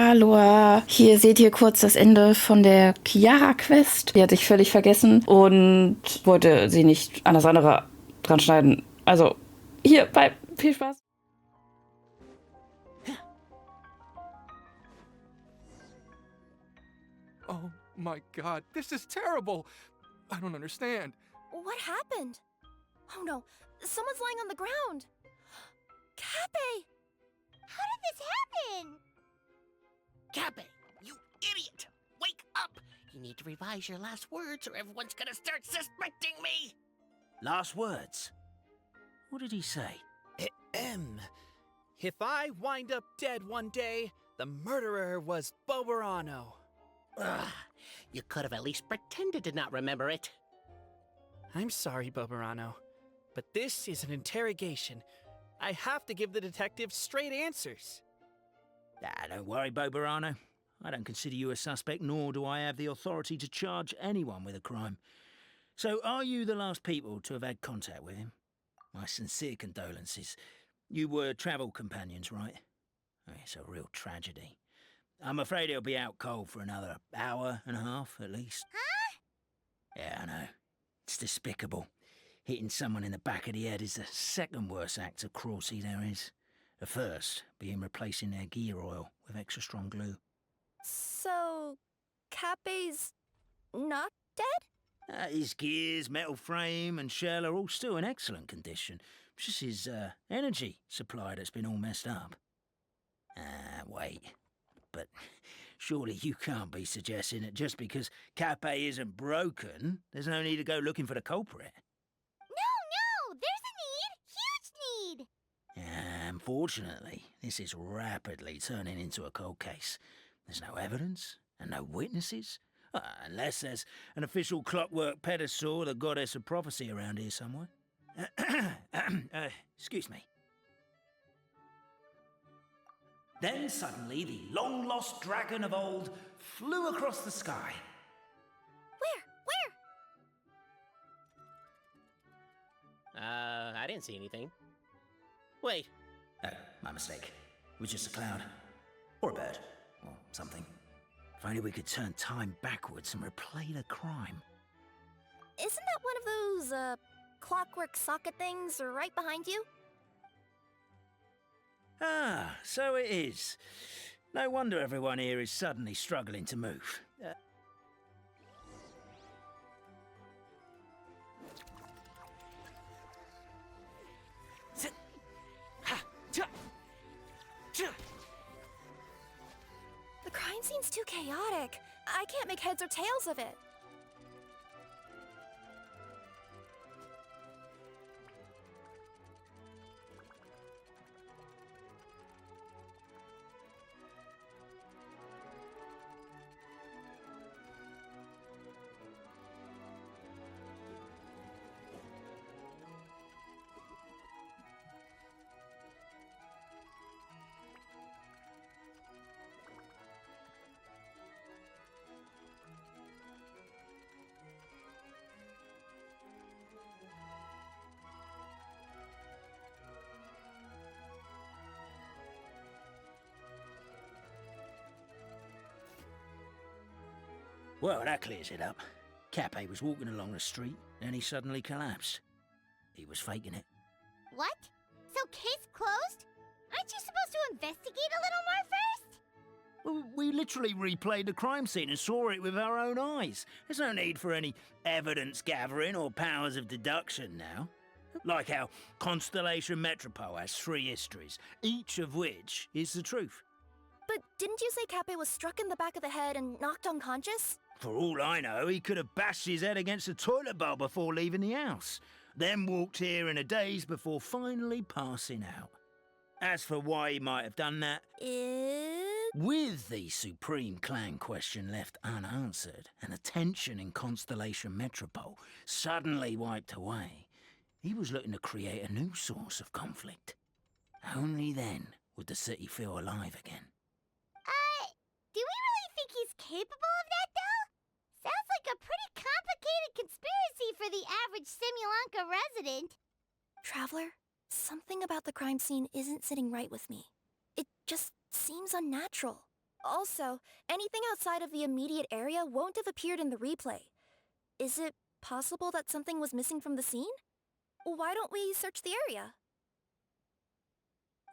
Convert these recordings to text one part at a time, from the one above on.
Aloha. Hier seht ihr kurz das Ende von der Kiara Quest. Die hat sich völlig vergessen und wollte sie nicht an das andere dran schneiden. Also, hier bei Viel Spaß. Oh my god, this is terrible! I don't understand. What happened? Oh no, someone's lying on the ground. Cappe! How did this happen? Cappe, you idiot! Wake up! You need to revise your last words or everyone's gonna start suspecting me! Last words? What did he say? If I wind up dead one day, the murderer was Boberano. Ugh, you could have at least pretended to not remember it. I'm sorry, Boberano, but this is an interrogation. I have to give the detective straight answers. Don't worry, Boberano. I don't consider you a suspect, nor do I have the authority to charge anyone with a crime. So, are you the last people to have had contact with him? My sincere condolences. You were travel companions, right? It's a real tragedy. I'm afraid he'll be out cold for another hour and a half, at least. Huh? Yeah, I know. It's despicable. Hitting someone in the back of the head is the second worst act of cruelty there is. The first being replacing their gear oil with extra strong glue. So, Cappe's not dead? His gears, metal frame and shell are all still in excellent condition. It's just his energy supply that's been all messed up. Wait. But surely you can't be suggesting that just because Cappe isn't broken, there's no need to go looking for the culprit. No, there's a need! Huge need! Unfortunately, this is rapidly turning into a cold case. There's no evidence and no witnesses. Unless there's an official clockwork pedestal, the goddess of prophecy around here somewhere. Excuse me. Then suddenly the long-lost dragon of old flew across the sky. Where? I didn't see anything. Wait. Oh, my mistake. It was just a cloud. Or a bird. Or something. If only we could turn time backwards and replay the crime. Isn't that one of those, clockwork socket things right behind you? So it is. No wonder everyone here is suddenly struggling to move. The crime scene's too chaotic. I can't make heads or tails of it. Well, that clears it up. Cappe was walking along the street, and he suddenly collapsed. He was faking it. What? So case closed? Aren't you supposed to investigate a little more first? Well, we literally replayed the crime scene and saw it with our own eyes. There's no need for any evidence gathering or powers of deduction now. Like how Constellation Metropole has 3 histories, each of which is the truth. But didn't you say Cappe was struck in the back of the head and knocked unconscious? For all I know, he could have bashed his head against a toilet bowl before leaving the house, then walked here in a daze before finally passing out. As for why he might have done that, with the Supreme Clan question left unanswered and the tension in Constellation Metropole suddenly wiped away, he was looking to create a new source of conflict. Only then would the city feel alive again. Do we really think he's capable of that, though? Sounds like a pretty complicated conspiracy for the average Simulanka resident. Traveler, something about the crime scene isn't sitting right with me. It just seems unnatural. Also, anything outside of the immediate area won't have appeared in the replay. Is it possible that something was missing from the scene? Why don't we search the area?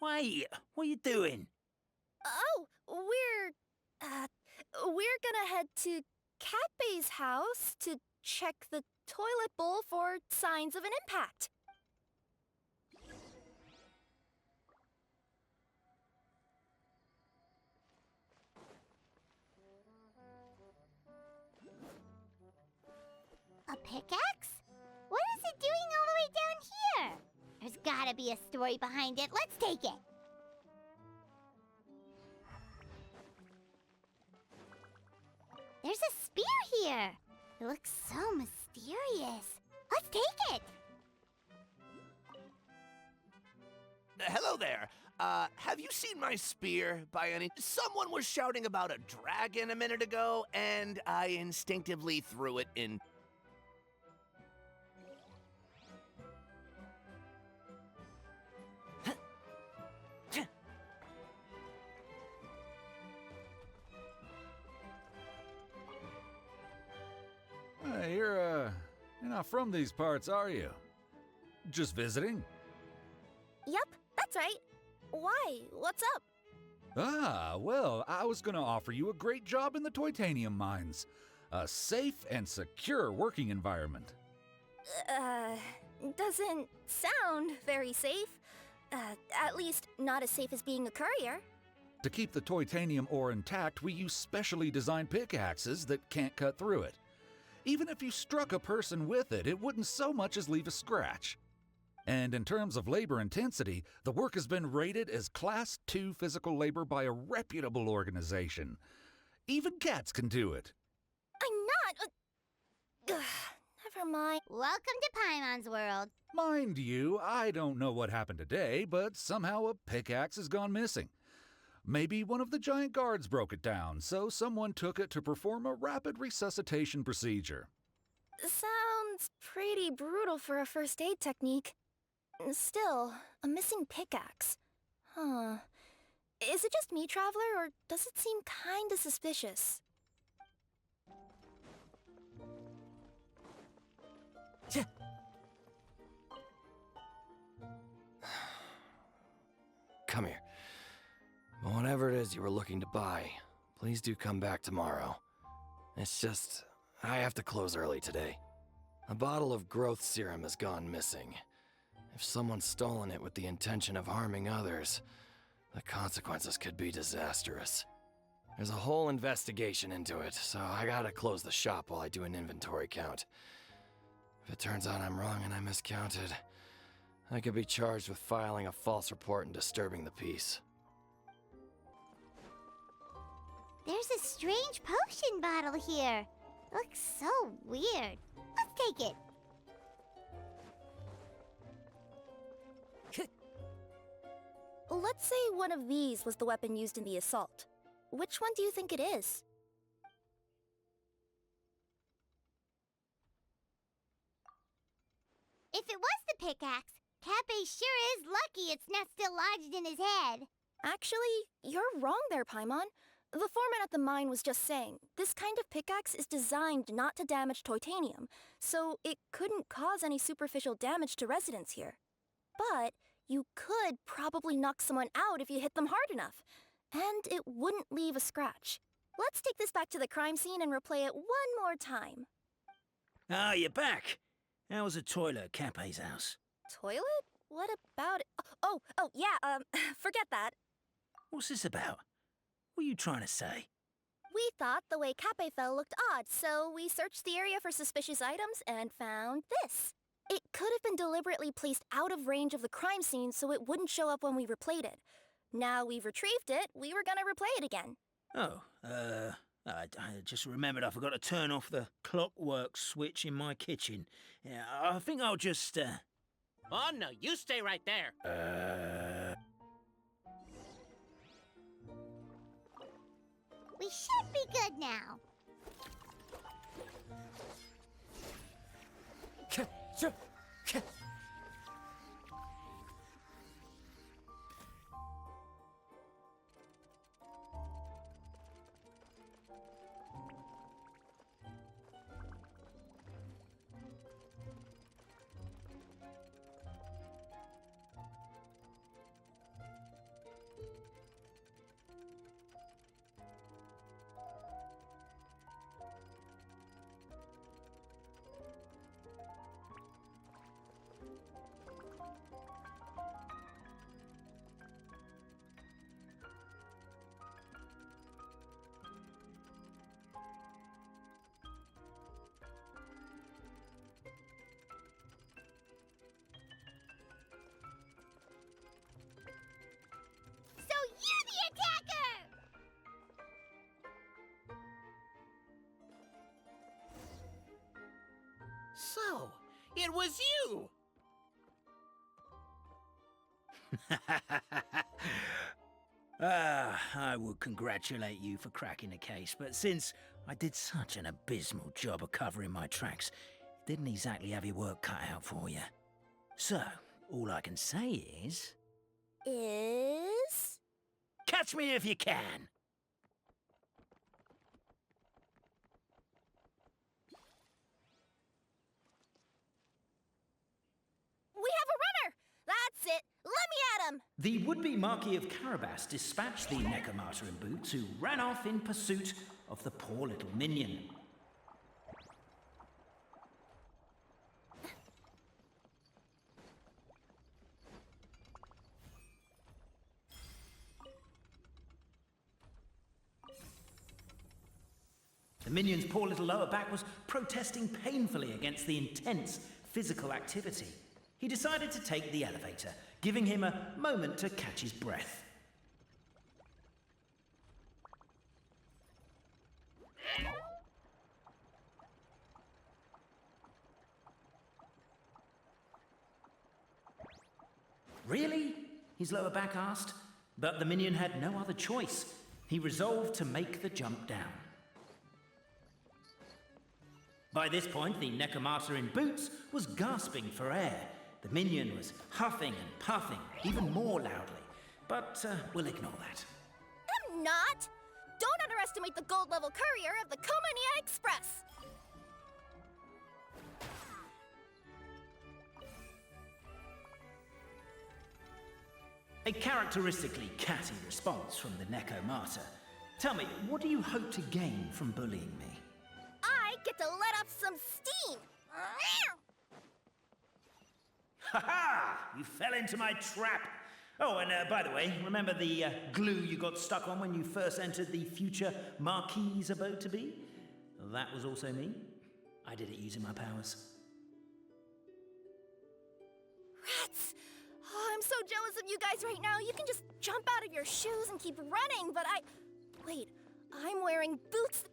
Wait, what are you doing? Oh, we're gonna head to Katbei's house to check the toilet bowl for signs of an impact. A pickaxe? What is it doing all the way down here? There's gotta be a story behind it. Let's take it. There's a spear here. It looks so mysterious. Let's take it. Hello there. Have you seen my spear by any... Someone was shouting about a dragon a minute ago, and I instinctively threw it in... You're not from these parts, are you? Just visiting? Yep, that's right. Why? What's up? Ah, well, I was gonna offer you a great job in the Titanium mines. A safe and secure working environment. Doesn't sound very safe. At least not as safe as being a courier. To keep the titanium ore intact, we use specially designed pickaxes that can't cut through it. Even if you struck a person with it, it wouldn't so much as leave a scratch. And in terms of labor intensity, the work has been rated as Class 2 physical labor by a reputable organization. Even cats can do it. I'm not... never mind. Welcome to Paimon's world. Mind you, I don't know what happened today, but somehow a pickaxe has gone missing. Maybe one of the giant guards broke it down, so someone took it to perform a rapid resuscitation procedure. Sounds pretty brutal for a first aid technique. Still, a missing pickaxe. Huh. Is it just me, Traveler, or does it seem kinda suspicious? Come here. Whatever it is you were looking to buy, please do come back tomorrow. It's just, I have to close early today. A bottle of growth serum has gone missing. If someone's stolen it with the intention of harming others, the consequences could be disastrous. There's a whole investigation into it, so I gotta close the shop while I do an inventory count. If it turns out I'm wrong and I miscounted, I could be charged with filing a false report and disturbing the peace. There's a strange potion bottle here. Looks so weird. Let's take it. Let's say one of these was the weapon used in the assault. Which one do you think it is? If it was the pickaxe, Cappy sure is lucky it's not still lodged in his head. Actually, you're wrong there, Paimon. The foreman at the mine was just saying, this kind of pickaxe is designed not to damage titanium, so it couldn't cause any superficial damage to residents here. But you could probably knock someone out if you hit them hard enough, and it wouldn't leave a scratch. Let's take this back to the crime scene and replay it one more time. Ah, you're back. How was the toilet at Cape's house? Toilet? What about it? Oh, yeah, forget that. What's this about? What are you trying to say? We thought the way Cape fell looked odd, so we searched the area for suspicious items and found this. It could have been deliberately placed out of range of the crime scene so it wouldn't show up when we replayed it. Now we've retrieved it, we were gonna replay it again. Oh, I just remembered I forgot to turn off the clockwork switch in my kitchen. Yeah, I think I'll just, Oh no, you stay right there. We should be good now. it was you! I would congratulate you for cracking the case, but since I did such an abysmal job of covering my tracks, it didn't exactly have your work cut out for you. So, all I can say is... catch me if you can! We have a runner! That's it! Let me at him! The would-be Marquis of Carabas dispatched the Necromata in boots, who ran off in pursuit of the poor little minion. The minion's poor little lower back was protesting painfully against the intense physical activity. He decided to take the elevator, giving him a moment to catch his breath. Really? His lower back asked. But the minion had no other choice. He resolved to make the jump down. By this point, the Necromata in boots was gasping for air. The minion was huffing and puffing, even more loudly. But we'll ignore that. I'm not! Don't underestimate the gold-level courier of the Komania Express! A characteristically catty response from the Necromata. Tell me, what do you hope to gain from bullying me? I get to let off some steam! Ha ha! You fell into my trap! Oh, and by the way, remember the glue you got stuck on when you first entered the future Marquis's abode-to-be? That was also me. I did it using my powers. Rats! Oh, I'm so jealous of you guys right now. You can just jump out of your shoes and keep running, but Wait, I'm wearing boots.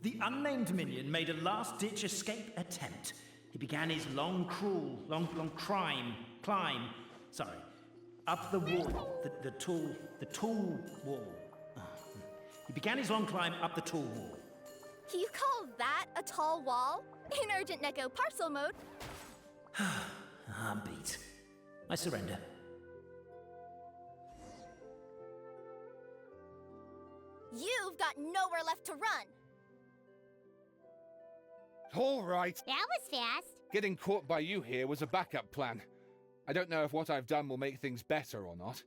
The unnamed minion made a last-ditch escape attempt. He began his long climb, up the wall, the tall wall. He began his long climb up the tall wall. You call that a tall wall? In urgent Neko parcel mode. I'm beat. I surrender. You've got nowhere left to run. All right. That was fast. Getting caught by you here was a backup plan. I don't know if what I've done will make things better or not.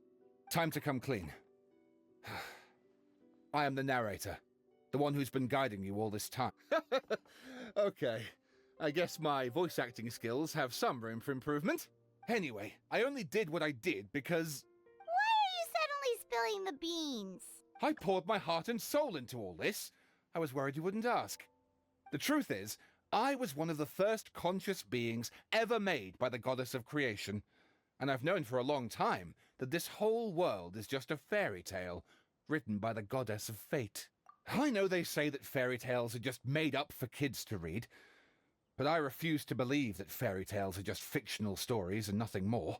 Time to come clean. I am the narrator, the one who's been guiding you all this time. Okay, I guess my voice acting skills have some room for improvement. Anyway, I only did what I did because... Why are you suddenly spilling the beans? I poured my heart and soul into all this. I was worried you wouldn't ask. The truth is, I was one of the first conscious beings ever made by the goddess of creation, and I've known for a long time that this whole world is just a fairy tale written by the goddess of fate. I know they say that fairy tales are just made up for kids to read, but I refuse to believe that fairy tales are just fictional stories and nothing more.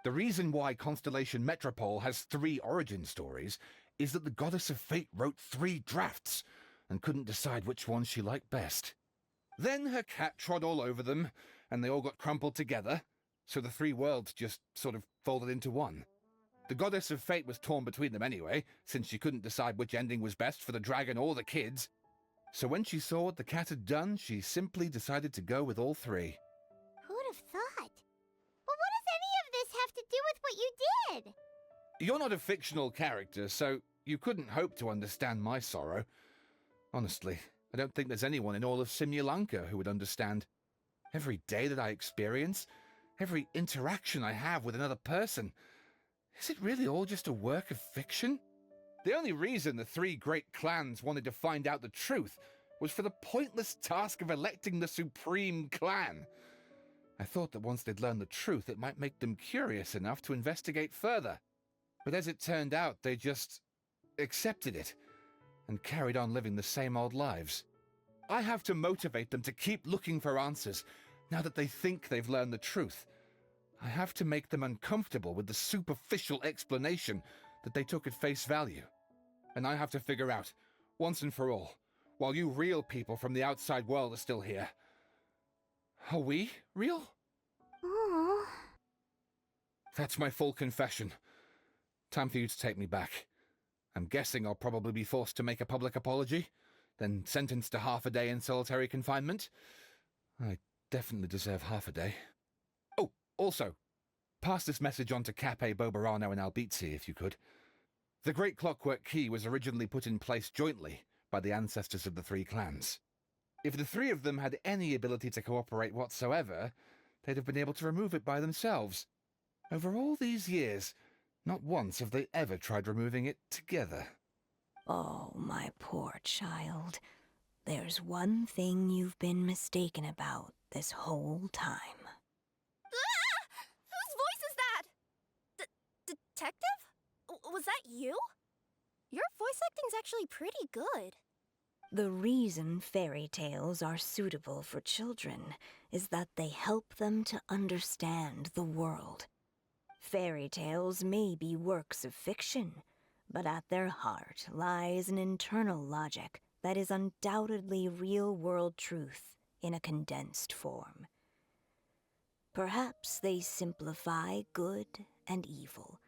The reason why Constellation Metropole has 3 origin stories is that the goddess of fate wrote 3 drafts and couldn't decide which one she liked best. Then her cat trod all over them, and they all got crumpled together, so the 3 worlds just sort of folded into one. The goddess of fate was torn between them anyway, since she couldn't decide which ending was best for the dragon or the kids. So when she saw what the cat had done, she simply decided to go with all 3. Who'd have thought? But what does any of this have to do with what you did? You're not a fictional character, so you couldn't hope to understand my sorrow. Honestly, I don't think there's anyone in all of Simulanka who would understand. Every day that I experience, every interaction I have with another person, is it really all just a work of fiction? The only reason the 3 great clans wanted to find out the truth was for the pointless task of electing the supreme clan. I thought that once they'd learned the truth, it might make them curious enough to investigate further. But as it turned out, they just accepted it and carried on living the same old lives. I have to motivate them to keep looking for answers, Now that they think they've learned the truth, I have to make them uncomfortable with the superficial explanation that they took at face value. And I have to figure out, once and for all, while you real people from the outside world are still here, are we real? Aww. That's my full confession. Time for you to take me back. I'm guessing I'll probably be forced to make a public apology, then sentenced to half a day in solitary confinement. I definitely deserve half a day. Oh, also, pass this message on to Cape, Bobarano, and Albizzi, if you could. The Great Clockwork Key was originally put in place jointly by the ancestors of the three clans. If the three of them had any ability to cooperate whatsoever, they'd have been able to remove it by themselves. Over all these years, not once have they ever tried removing it together. Oh, my poor child. There's one thing you've been mistaken about this whole time. Ah! Whose voice is that? Detective? Was that you? Your voice acting's actually pretty good. The reason fairy tales are suitable for children is that they help them to understand the world. Fairy tales may be works of fiction, but at their heart lies an internal logic that is undoubtedly real-world truth in a condensed form. Perhaps they simplify good and evil,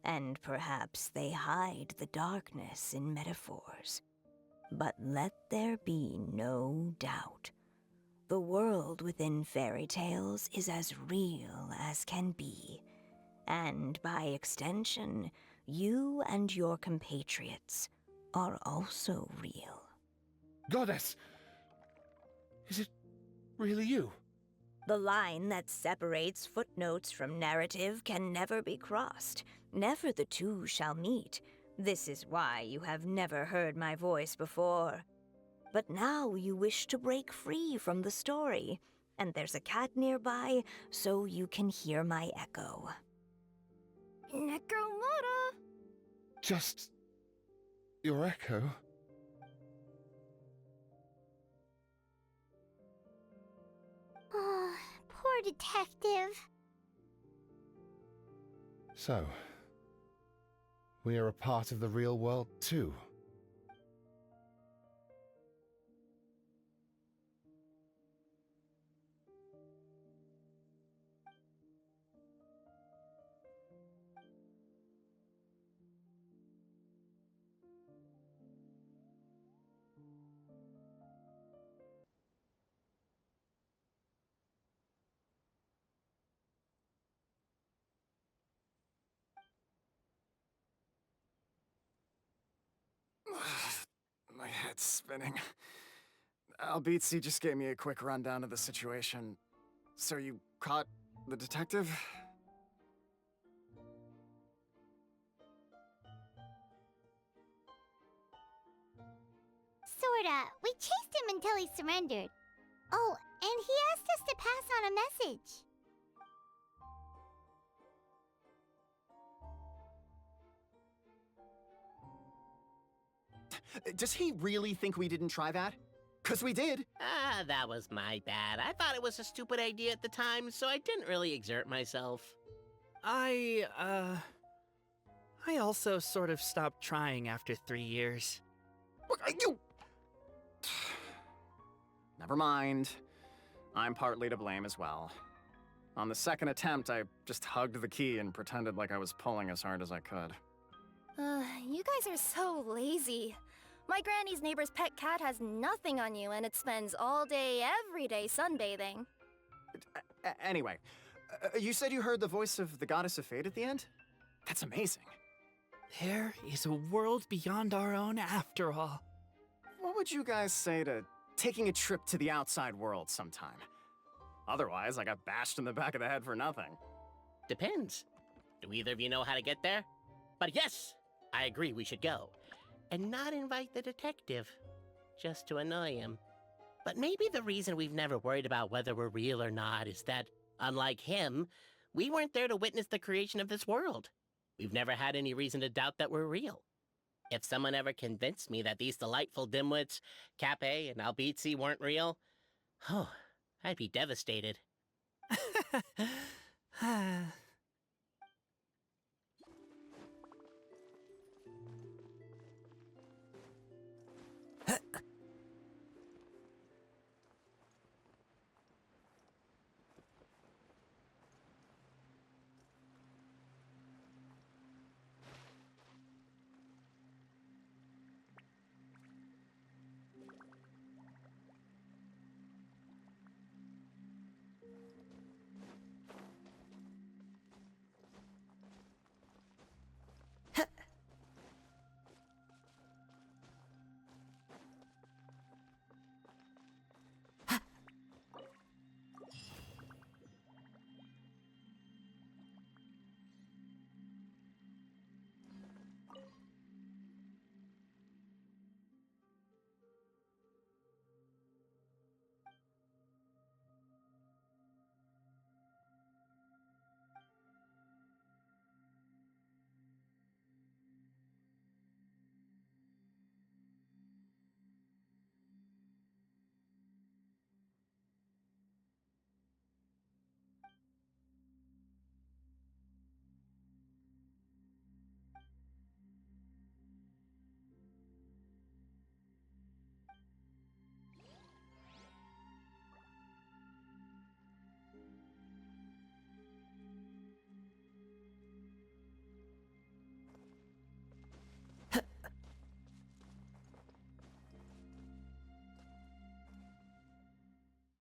and perhaps they hide the darkness in metaphors. But let there be no doubt. The world within fairy tales is as real as can be, and by extension, you and your compatriots are also real. Goddess! Is it really you? The line that separates footnotes from narrative can never be crossed. Never the two shall meet. This is why you have never heard my voice before. But now you wish to break free from the story, and there's a cat nearby, so you can hear my echo. Necromora! Just your echo? Oh, poor detective. So, we are a part of the real world too. My head's spinning. Albizzi just gave me a quick rundown of the situation. So you caught the detective? Sorta. We chased him until he surrendered. Oh, and he asked us to pass on a message. Does he really think we didn't try that? 'Cause we did. Ah, that was my bad. I thought it was a stupid idea at the time, so I didn't really exert myself. I also sort of stopped trying after 3 years. You... Never mind. I'm partly to blame as well. On the second attempt, I just hugged the key and pretended like I was pulling as hard as I could. You guys are so lazy. My granny's neighbor's pet cat has nothing on you, and it spends all day, every day sunbathing. Anyway, you said you heard the voice of the goddess of fate at the end? That's amazing. There is a world beyond our own after all. What would you guys say to taking a trip to the outside world sometime? Otherwise, I got bashed in the back of the head for nothing. Depends. Do either of you know how to get there? But yes, I agree we should go. And not invite the detective, just to annoy him. But maybe the reason we've never worried about whether we're real or not is that, unlike him, we weren't there to witness the creation of this world. We've never had any reason to doubt that we're real. If someone ever convinced me that these delightful dimwits, Cape and Albizzi, weren't real, oh, I'd be devastated.